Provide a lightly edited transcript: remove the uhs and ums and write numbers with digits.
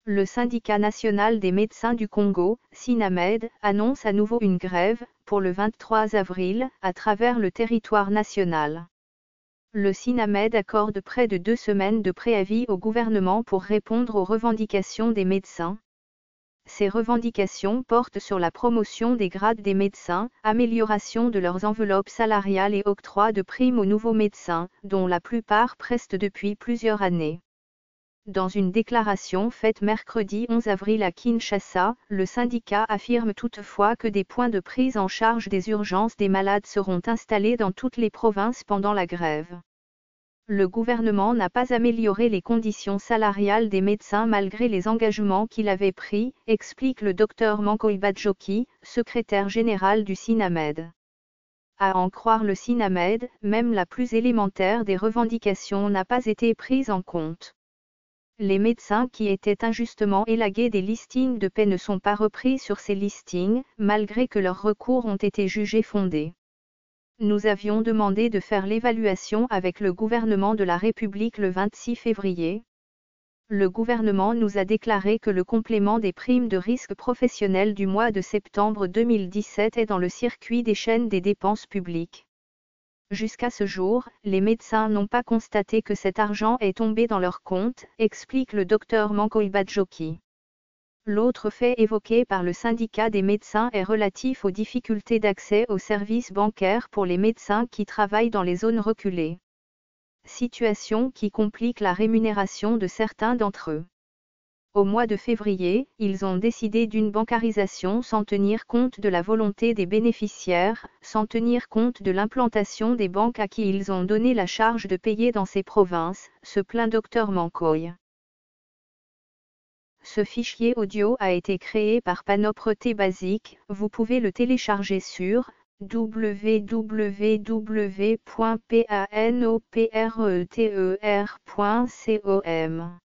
Le syndicat national des médecins du Congo, SINAMED, annonce à nouveau une grève, pour le 23 avril, à travers le territoire national. Le SINAMED accorde près de 2 semaines de préavis au gouvernement pour répondre aux revendications des médecins. Ces revendications portent sur la promotion des grades des médecins, amélioration de leurs enveloppes salariales et octroi de primes aux nouveaux médecins, dont la plupart prestent depuis plusieurs années. Dans une déclaration faite mercredi 11 avril à Kinshasa, le syndicat affirme toutefois que des points de prise en charge des urgences des malades seront installés dans toutes les provinces pendant la grève. Le gouvernement n'a pas amélioré les conditions salariales des médecins malgré les engagements qu'il avait pris, explique le Dr Mankoy Badjoki, secrétaire général du SINAMED. À en croire le SINAMED, même la plus élémentaire des revendications n'a pas été prise en compte. Les médecins qui étaient injustement élagués des listings de paie ne sont pas repris sur ces listings, malgré que leurs recours ont été jugés fondés. Nous avions demandé de faire l'évaluation avec le gouvernement de la République le 26 février. Le gouvernement nous a déclaré que le complément des primes de risque professionnel du mois de septembre 2017 est dans le circuit des chaînes des dépenses publiques. Jusqu'à ce jour, les médecins n'ont pas constaté que cet argent est tombé dans leur compte, explique le Dr Mankoy Badjoki. L'autre fait évoqué par le syndicat des médecins est relatif aux difficultés d'accès aux services bancaires pour les médecins qui travaillent dans les zones reculées. Situation qui complique la rémunération de certains d'entre eux. Au mois de février, ils ont décidé d'une bancarisation sans tenir compte de la volonté des bénéficiaires, sans tenir compte de l'implantation des banques à qui ils ont donné la charge de payer dans ces provinces, se plaint Dr Mankoy. Ce fichier audio a été créé par Panopre Basic, vous pouvez le télécharger sur www.panopreter.com.